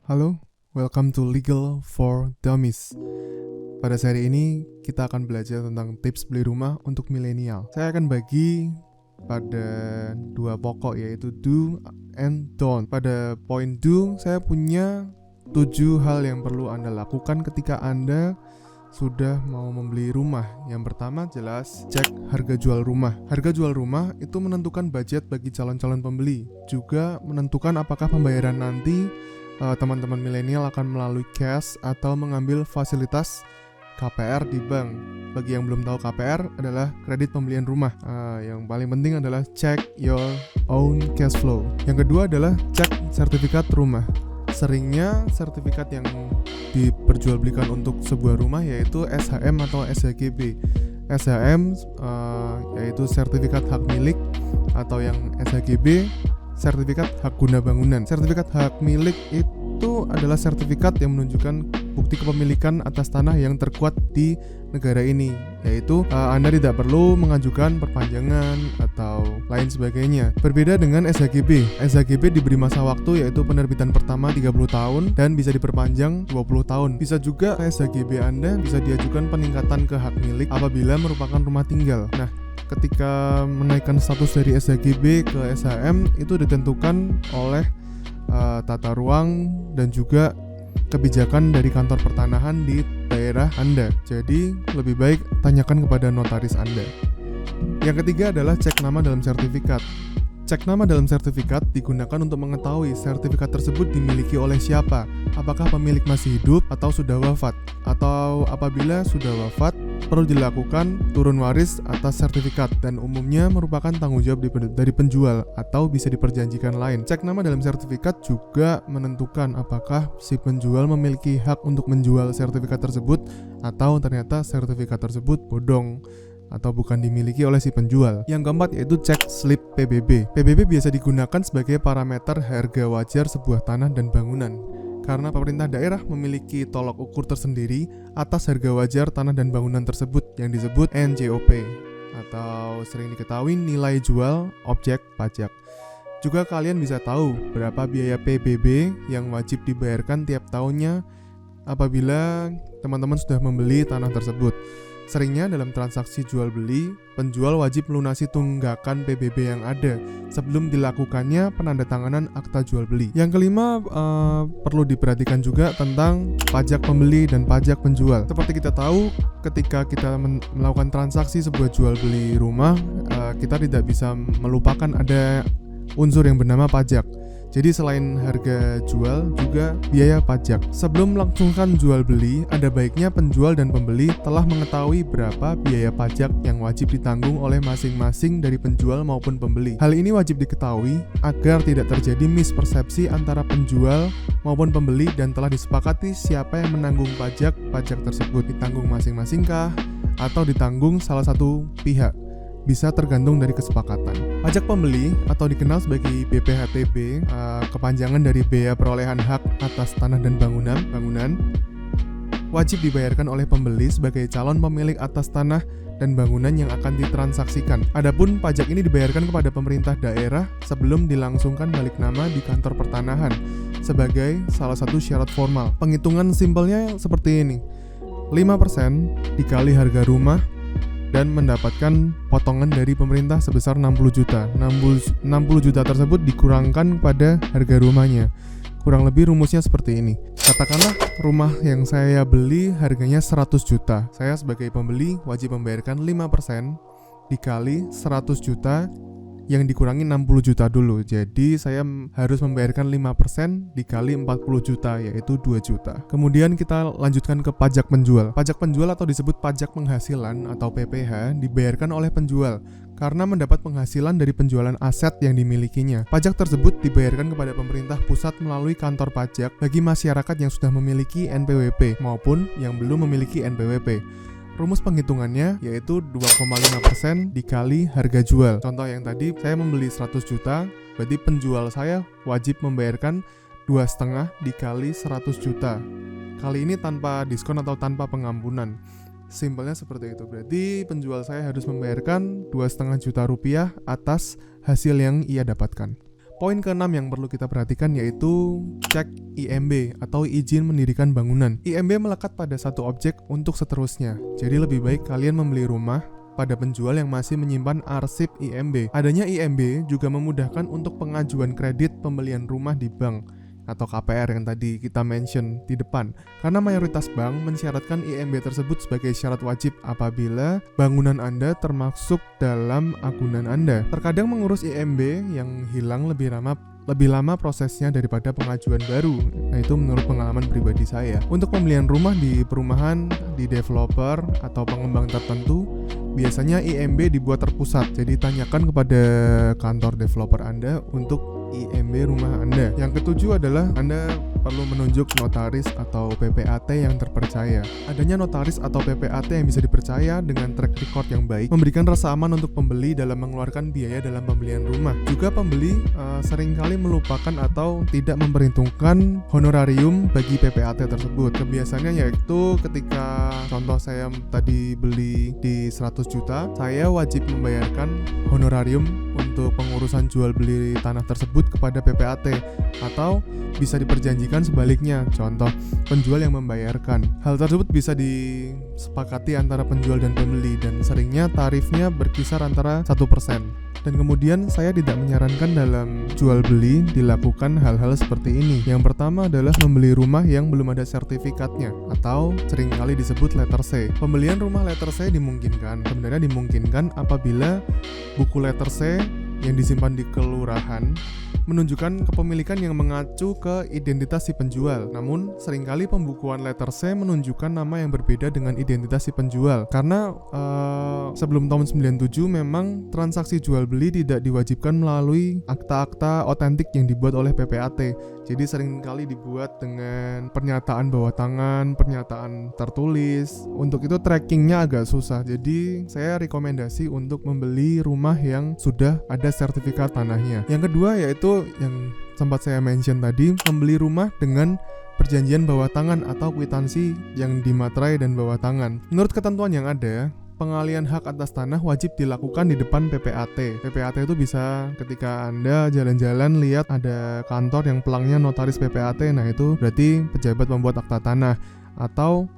Halo, welcome to Legal for Dummies. Pada seri ini kita akan belajar tentang tips beli rumah untuk milenial. Saya akan bagi pada dua pokok, yaitu do and don't. Pada poin do, saya punya 7 hal yang perlu Anda lakukan ketika Anda sudah mau membeli rumah. Yang pertama jelas cek harga jual rumah. Harga jual rumah itu menentukan budget bagi calon-calon pembeli, juga menentukan apakah pembayaran nanti teman-teman milenial akan melalui cash atau mengambil fasilitas KPR di bank. Bagi yang belum tahu, KPR adalah kredit pembelian rumah. Yang paling penting adalah check your own cash flow. Yang kedua adalah cek sertifikat rumah. Seringnya sertifikat yang diperjualbelikan untuk sebuah rumah yaitu SHM atau SHGB. SHM yaitu sertifikat hak milik, atau yang SHGB sertifikat hak guna bangunan. Sertifikat hak milik itu adalah sertifikat yang menunjukkan bukti kepemilikan atas tanah yang terkuat di negara ini, yaitu Anda tidak perlu mengajukan perpanjangan atau lain sebagainya. Berbeda dengan SHGB. SHGB diberi masa waktu, yaitu penerbitan pertama 30 tahun dan bisa diperpanjang 20 tahun. Bisa juga SHGB Anda bisa diajukan peningkatan ke hak milik apabila merupakan rumah tinggal. Nah, ketika menaikkan status dari SHGB ke SHM itu ditentukan oleh tata ruang dan juga kebijakan dari kantor pertanahan di daerah Anda. Jadi lebih baik tanyakan kepada notaris Anda. Yang ketiga adalah cek nama dalam sertifikat. Cek nama dalam sertifikat digunakan untuk mengetahui sertifikat tersebut dimiliki oleh siapa. Apakah pemilik masih hidup atau sudah wafat? Atau apabila sudah wafat, perlu dilakukan turun waris atas sertifikat, dan umumnya merupakan tanggung jawab dari penjual atau bisa diperjanjikan lain. Cek nama dalam sertifikat juga menentukan apakah si penjual memiliki hak untuk menjual sertifikat tersebut atau ternyata sertifikat tersebut bodong atau bukan dimiliki oleh si penjual. Yang keempat yaitu cek slip PBB. PBB biasa digunakan sebagai parameter harga wajar sebuah tanah dan bangunan, karena pemerintah daerah memiliki tolok ukur tersendiri atas harga wajar tanah dan bangunan tersebut yang disebut NJOP, atau sering diketahui nilai jual objek pajak. Juga kalian bisa tahu berapa biaya PBB yang wajib dibayarkan tiap tahunnya apabila teman-teman sudah membeli tanah tersebut. Seringnya dalam transaksi jual beli, penjual wajib melunasi tunggakan PBB yang ada sebelum dilakukannya penandatanganan akta jual beli. Yang kelima, perlu diperhatikan juga tentang pajak pembeli dan pajak penjual. Seperti kita tahu, ketika kita melakukan transaksi sebuah jual beli rumah, kita tidak bisa melupakan ada unsur yang bernama pajak. Jadi selain harga jual juga biaya pajak. Sebelum melangsungkan jual beli, ada baiknya penjual dan pembeli telah mengetahui berapa biaya pajak yang wajib ditanggung oleh masing-masing dari penjual maupun pembeli. Hal ini wajib diketahui agar tidak terjadi mispersepsi antara penjual maupun pembeli dan telah disepakati siapa yang menanggung pajak tersebut. Ditanggung masing-masing kah atau ditanggung salah satu pihak? Bisa tergantung dari kesepakatan. Pajak pembeli atau dikenal sebagai BPHTB, kepanjangan dari Bea Perolehan Hak atas Tanah dan Bangunan, wajib dibayarkan oleh pembeli sebagai calon pemilik atas tanah dan bangunan yang akan ditransaksikan. Adapun pajak ini dibayarkan kepada pemerintah daerah sebelum dilangsungkan balik nama di kantor pertanahan sebagai salah satu syarat formal. Penghitungan simpelnya seperti ini: 5% dikali harga rumah dan mendapatkan potongan dari pemerintah sebesar 60 juta. 60 juta tersebut dikurangkan pada harga rumahnya. Kurang lebih rumusnya seperti ini. Katakanlah rumah yang saya beli harganya 100 juta. Saya sebagai pembeli wajib membayarkan 5% dikali 100 juta yang dikurangi 60 juta dulu. Jadi saya harus membayarkan 5% dikali 40 juta, yaitu 2 juta. Kemudian kita lanjutkan ke pajak penjual. Pajak penjual atau disebut pajak penghasilan atau PPH dibayarkan oleh penjual karena mendapat penghasilan dari penjualan aset yang dimilikinya. Pajak tersebut dibayarkan kepada pemerintah pusat melalui kantor pajak bagi masyarakat yang sudah memiliki NPWP maupun yang belum memiliki NPWP. Rumus penghitungannya yaitu 2,5% dikali harga jual. Contoh yang tadi, saya membeli 100 juta, berarti penjual saya wajib membayarkan 2,5 dikali 100 juta. Kali ini tanpa diskon atau tanpa pengampunan. Simpelnya seperti itu. Berarti penjual saya harus membayarkan 2,5 juta rupiah atas hasil yang ia dapatkan. Poin keenam yang perlu kita perhatikan yaitu cek IMB atau izin mendirikan bangunan. IMB melekat pada satu objek untuk seterusnya. Jadi lebih baik kalian membeli rumah pada penjual yang masih menyimpan arsip IMB. Adanya IMB juga memudahkan untuk pengajuan kredit pembelian rumah di bank atau KPR yang tadi kita mention di depan, karena mayoritas bank mensyaratkan IMB tersebut sebagai syarat wajib apabila bangunan Anda termasuk dalam agunan Anda. Terkadang mengurus IMB yang hilang lebih lama prosesnya daripada pengajuan baru. Nah, itu menurut pengalaman pribadi saya. Untuk pembelian rumah di perumahan, di developer atau pengembang tertentu, biasanya IMB dibuat terpusat. Jadi tanyakan kepada kantor developer Anda untuk IMB rumah Anda. Yang ketujuh adalah Anda perlu menunjuk notaris atau PPAT yang terpercaya. Adanya notaris atau PPAT yang bisa dipercaya dengan track record yang baik memberikan rasa aman untuk pembeli dalam mengeluarkan biaya dalam pembelian rumah. Juga pembeli seringkali melupakan atau tidak memperhitungkan honorarium bagi PPAT tersebut. Kebiasaannya yaitu ketika contoh saya tadi beli di 100 juta, saya wajib membayarkan honorarium untuk pengurusan jual beli tanah tersebut kepada PPAT, atau bisa diperjanjikan sebaliknya, contoh penjual yang membayarkan. Hal tersebut bisa disepakati antara penjual dan pembeli dan seringnya tarifnya berkisar antara 1%. Dan kemudian saya tidak menyarankan dalam jual beli dilakukan hal-hal seperti ini. Yang pertama adalah membeli rumah yang belum ada sertifikatnya atau seringkali disebut letter C. Pembelian rumah letter C sebenarnya dimungkinkan apabila buku letter C yang disimpan di kelurahan menunjukkan kepemilikan yang mengacu ke identitas si penjual. Namun, seringkali pembukuan letter C menunjukkan nama yang berbeda dengan identitas si penjual. Karena sebelum tahun 97 memang transaksi jual beli tidak diwajibkan melalui akta-akta otentik yang dibuat oleh PPAT. Jadi seringkali dibuat dengan pernyataan bawah tangan, pernyataan tertulis. Untuk itu trackingnya agak susah. Jadi saya rekomendasi untuk membeli rumah yang sudah ada sertifikat tanahnya. Yang kedua yaitu yang sempat saya mention tadi, membeli rumah dengan perjanjian bawah tangan atau kwitansi yang dimaterai dan bawah tangan. Menurut ketentuan yang ada, pengalihan hak atas tanah wajib dilakukan di depan PPAT. PPAT itu bisa ketika Anda jalan-jalan lihat ada kantor yang pelangnya notaris PPAT, nah itu berarti pejabat membuat akta tanah, atau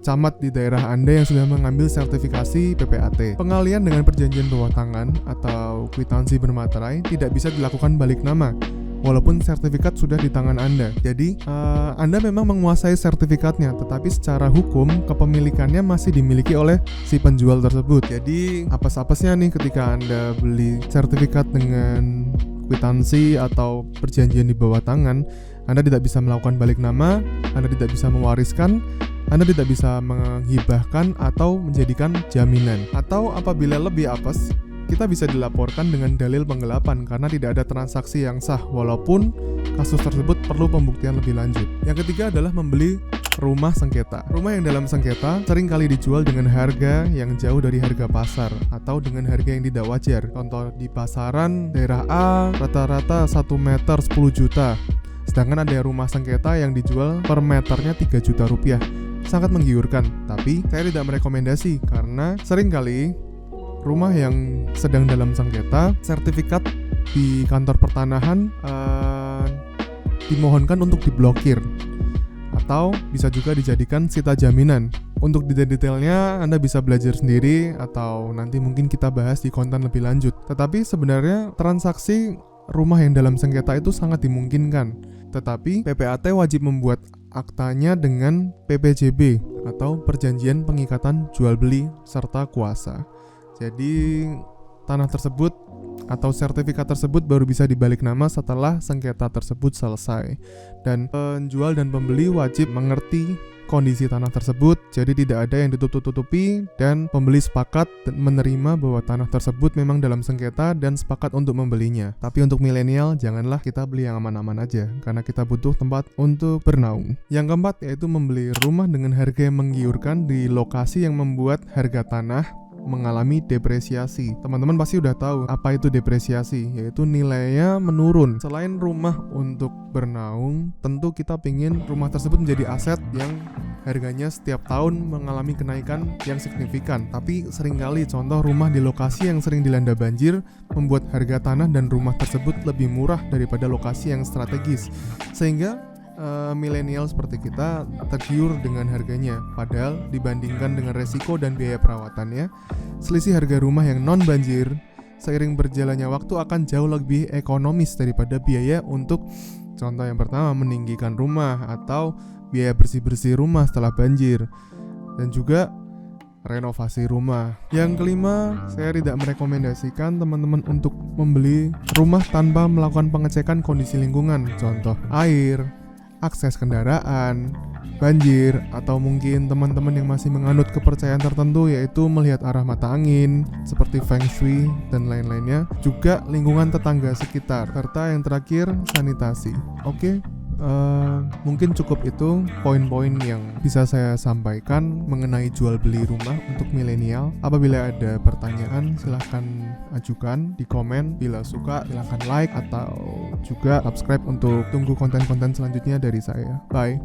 camat di daerah Anda yang sudah mengambil sertifikasi PPAT. Pengalihan dengan perjanjian bawah tangan atau kwitansi bermaterai tidak bisa dilakukan balik nama walaupun sertifikat sudah di tangan Anda. Jadi Anda memang menguasai sertifikatnya, tetapi secara hukum kepemilikannya masih dimiliki oleh si penjual tersebut. Jadi apes-apesnya nih ketika Anda beli sertifikat dengan kwitansi atau perjanjian di bawah tangan, Anda tidak bisa melakukan balik nama, Anda tidak bisa mewariskan, Anda tidak bisa menghibahkan atau menjadikan jaminan. Atau apabila lebih apes, kita bisa dilaporkan dengan dalil penggelapan karena tidak ada transaksi yang sah walaupun kasus tersebut perlu pembuktian lebih lanjut. Yang ketiga adalah membeli rumah sengketa. Rumah yang dalam sengketa sering kali dijual dengan harga yang jauh dari harga pasar atau dengan harga yang tidak wajar. Contoh di pasaran daerah A rata-rata 1 meter 10 juta. Sedangkan ada rumah sengketa yang dijual per meternya 3 juta rupiah. Sangat menggiurkan, tapi saya tidak merekomendasi karena seringkali rumah yang sedang dalam sengketa, sertifikat di kantor pertanahan dimohonkan untuk diblokir atau bisa juga dijadikan sita jaminan. Untuk detailnya Anda bisa belajar sendiri atau nanti mungkin kita bahas di konten lebih lanjut. Tetapi sebenarnya transaksi rumah yang dalam sengketa itu sangat dimungkinkan. Tetapi PPAT wajib membuat aktanya dengan PPJB atau Perjanjian Pengikatan Jual Beli serta Kuasa. Jadi tanah tersebut atau sertifikat tersebut baru bisa dibalik nama setelah sengketa tersebut selesai. Dan penjual dan pembeli wajib mengerti kondisi tanah tersebut, jadi tidak ada yang ditutup-tutupi dan pembeli sepakat menerima bahwa tanah tersebut memang dalam sengketa dan sepakat untuk membelinya. Tapi untuk milenial, janganlah kita beli yang aman-aman aja, karena kita butuh tempat untuk bernaung. Yang keempat yaitu membeli rumah dengan harga yang menggiurkan di lokasi yang membuat harga tanah mengalami depresiasi. Teman-teman pasti udah tahu apa itu depresiasi, yaitu nilainya menurun. Selain rumah untuk bernaung, tentu kita pingin rumah tersebut menjadi aset yang harganya setiap tahun mengalami kenaikan yang signifikan. Tapi seringkali contoh rumah di lokasi yang sering dilanda banjir membuat harga tanah dan rumah tersebut lebih murah daripada lokasi yang strategis, sehingga milenial seperti kita tergiur dengan harganya. Padahal dibandingkan dengan resiko dan biaya perawatannya, selisih harga rumah yang non banjir seiring berjalannya waktu akan jauh lebih ekonomis daripada biaya untuk, contoh yang pertama, meninggikan rumah atau biaya bersih-bersih rumah setelah banjir, dan juga renovasi rumah. Yang kelima, saya tidak merekomendasikan teman-teman untuk membeli rumah tanpa melakukan pengecekan kondisi lingkungan, contoh air, akses kendaraan, banjir, atau mungkin teman-teman yang masih menganut kepercayaan tertentu, yaitu melihat arah mata angin seperti feng shui dan lain-lainnya, juga lingkungan tetangga sekitar, serta yang terakhir sanitasi. Oke. Mungkin cukup itu poin-poin yang bisa saya sampaikan mengenai jual beli rumah untuk milenial. Apabila ada pertanyaan silahkan ajukan di komen. Bila suka silahkan like atau juga subscribe untuk tunggu konten-konten selanjutnya dari saya. Bye.